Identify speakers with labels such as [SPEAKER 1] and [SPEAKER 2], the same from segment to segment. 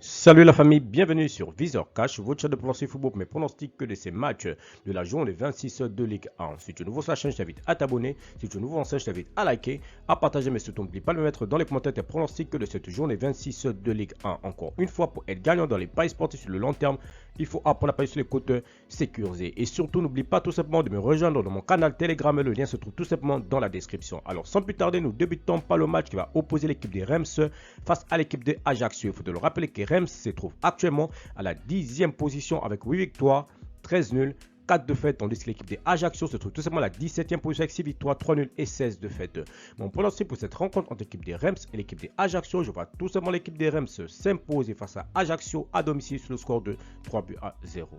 [SPEAKER 1] Salut la famille, bienvenue sur Visor Cash, votre chaîne de pronostic football, mais pronostic que de ces matchs de la journée 26 de Ligue 1. Si tu es nouveau sur la chaîne, je t'invite à t'abonner. Si tu es nouveau en chaîne, je t'invite à liker, à partager, mais surtout n'oublie pas de me mettre dans les commentaires tes pronostics que de cette journée 26 de Ligue 1. Encore une fois, pour être gagnant dans les paris sportifs sur le long terme, il faut apprendre à parier sur les côtes sécurisées. Et surtout, n'oublie pas tout simplement de me rejoindre dans mon canal Telegram. Le lien se trouve tout simplement dans la description. Alors, sans plus tarder, nous débutons par le match qui va opposer l'équipe des Reims face à l'équipe de Ajaccio. Il faut le rappeler que Reims se trouve actuellement à la 10e position avec 8 victoires, 13 nuls, 4 défaites, tandis que l'équipe des Ajaccio se trouve tout simplement à la 17e position avec 6 victoires, 3 nuls et 16 défaites. Mon pronostic pour cette rencontre entre l'équipe des Reims et l'équipe des Ajaccio, je vois tout simplement l'équipe des Reims s'imposer face à Ajaccio à domicile sur le score de 3 buts à 0.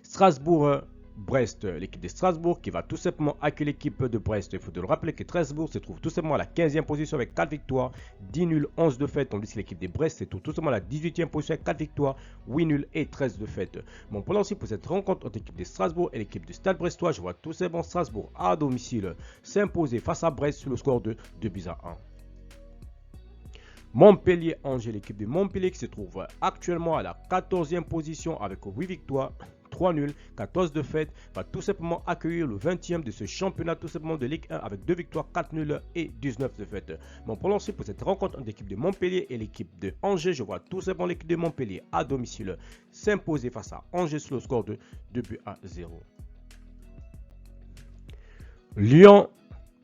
[SPEAKER 1] Strasbourg-Brest, l'équipe de Strasbourg qui va tout simplement accueillir l'équipe de Brest. Il faut le rappeler que Strasbourg se trouve tout simplement à la 15e position avec 4 victoires, 10 nuls, 11 défaites, tandis que l'équipe de Brest se trouve tout simplement à la 18e position avec 4 victoires, 8 nuls et 13 défaites. Mon pronostic pour cette rencontre entre l'équipe de Strasbourg et l'équipe de Stade Brestois, je vois tout simplement Strasbourg à domicile s'imposer face à Brest sur le score de 2 buts à 1. Montpellier-Angers, l'équipe de Montpellier qui se trouve actuellement à la 14e position avec 8 victoires, 3 nuls, 14 défaites, va tout simplement accueillir le 20e de ce championnat tout simplement de Ligue 1 avec 2 victoires, 4 nuls et 19 défaites. Mon pronostic pour cette rencontre entre l'équipe de Montpellier et l'équipe de Angers, je vois tout simplement l'équipe de Montpellier à domicile s'imposer face à Angers sur le score de 2 buts à 0.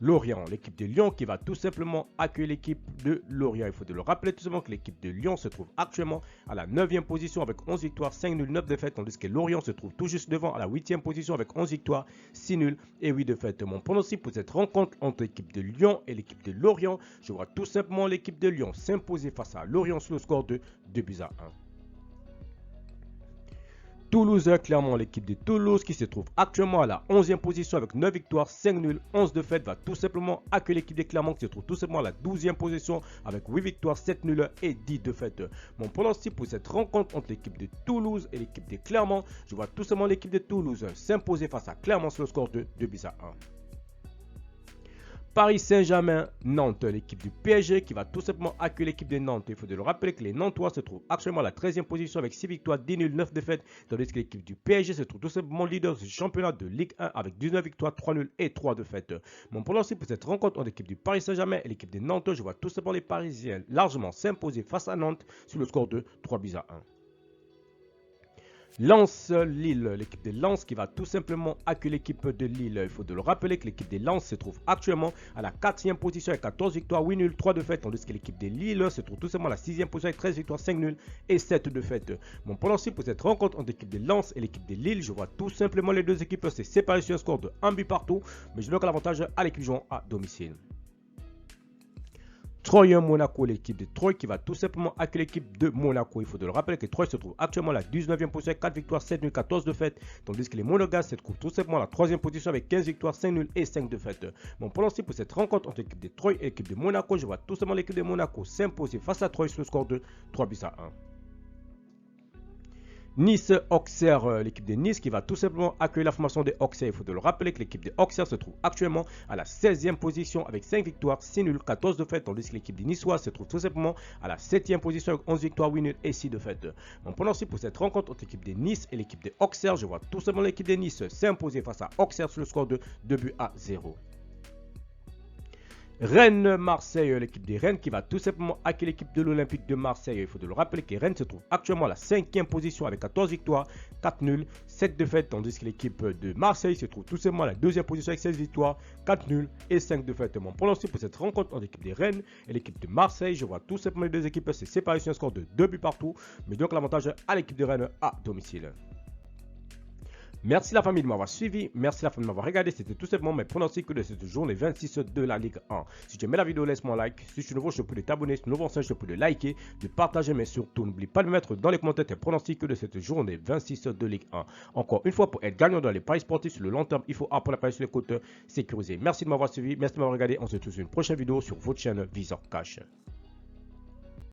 [SPEAKER 1] Lorient, l'équipe de Lyon qui va tout simplement accueillir l'équipe de Lorient. Il faut le rappeler tout simplement que l'équipe de Lyon se trouve actuellement à la 9e position avec 11 victoires, 5 nuls, 9 défaites, tandis que Lorient se trouve tout juste devant à la 8e position avec 11 victoires, 6 nuls et 8 défaites. Mon pronostic pour cette rencontre entre l'équipe de Lyon et l'équipe de Lorient, je vois tout simplement l'équipe de Lyon s'imposer face à Lorient sur le score de 2 buts à 1. Toulouse, clairement l'équipe de Toulouse qui se trouve actuellement à la 11e position avec 9 victoires, 5 nuls, 11 défaites va tout simplement accueillir l'équipe de Clermont qui se trouve tout simplement à la 12e position avec 8 victoires, 7 nuls et 10 défaites. Mon pronostic pour cette rencontre entre l'équipe de Toulouse et l'équipe de Clermont, je vois tout simplement l'équipe de Toulouse s'imposer face à Clermont sur le score de 2 buts à 1. Paris Saint-Germain-Nantes, l'équipe du PSG qui va tout simplement accueillir l'équipe de Nantes. Il faut le rappeler que les Nantois se trouvent actuellement à la 13e position avec 6 victoires, 10 nuls, 9 défaites, tandis que l'équipe du PSG se trouve tout simplement leader du championnat de Ligue 1 avec 19 victoires, 3 nuls et 3 défaites. Mon pronostic pour cette rencontre entre l'équipe du Paris Saint-Germain et l'équipe de Nantes, je vois tout simplement les Parisiens largement s'imposer face à Nantes sur le score de 3 buts à 1. Lens-Lille, l'équipe de Lens qui va tout simplement accueillir l'équipe de Lille. Il faut le rappeler que l'équipe de Lens se trouve actuellement à la 4e position avec 14 victoires, 8 nuls, 3 défaites, tandis que l'équipe de Lille se trouve tout simplement à la 6e position avec 13 victoires, 5 nuls et 7 défaites. Mon pronostic pour cette rencontre entre l'équipe de Lens et l'équipe de Lille, je vois tout simplement les deux équipes se séparer sur un score de 1 but partout, mais je donne l'avantage à l'équipe jouant à domicile. Troyes-Monaco, l'équipe de Troyes qui va tout simplement accueillir l'équipe de Monaco. Il faut le rappeler que Troyes se trouve actuellement à la 19e position avec 4 victoires, 7 nuls, 14 défaites, tandis que les Monégasques se trouvent tout simplement à la 3e position avec 15 victoires, 5 nuls et 5 défaites. Mon pronostic pour cette rencontre entre l'équipe de Troyes et l'équipe de Monaco, je vois tout simplement l'équipe de Monaco s'imposer face à Troyes sur le score de 3 buts à 1. Nice-Auxerre, l'équipe de Nice qui va tout simplement accueillir la formation des Auxerre. Il faut le rappeler que l'équipe de Auxerre se trouve actuellement à la 16e position avec 5 victoires, 6 nuls, 14 défaites, tandis que l'équipe de Niçois se trouve tout simplement à la 7e position avec 11 victoires, 8 nuls et 6 défaites. Mon pronostic pour cette rencontre entre l'équipe de Nice et l'équipe de Auxerre, je vois tout simplement l'équipe de Nice s'imposer face à Auxerre sur le score de 2 buts à 0. Rennes-Marseille, l'équipe de Rennes qui va tout simplement accueillir l'équipe de l'Olympique de Marseille. Il faut le rappeler que Rennes se trouve actuellement à la 5e position avec 14 victoires, 4 nuls, 7 défaites, tandis que l'équipe de Marseille se trouve tout simplement à la 2e position avec 16 victoires, 4 nuls et 5 défaites. Mon pronostic pour cette rencontre entre l'équipe de Rennes et l'équipe de Marseille, je vois tout simplement les deux équipes se séparer sur un score de 2 buts partout, mais donc l'avantage à l'équipe de Rennes à domicile. Merci la famille de m'avoir suivi, merci la famille de m'avoir regardé, c'était tout simplement mes pronostics de cette journée 26 de la Ligue 1. Si tu aimais la vidéo, laisse-moi un like, si tu es nouveau, je te prie de t'abonner, si tu es nouveau, je te prie de liker, de partager, mais surtout n'oublie pas de me mettre dans les commentaires tes pronostics de cette journée 26 de Ligue 1. Encore une fois, pour être gagnant dans les paris sportifs sur le long terme, il faut apprendre à parier sur les côtes sécurisées. Merci de m'avoir suivi, merci de m'avoir regardé, on se retrouve sur une prochaine vidéo sur votre chaîne Visor Cash.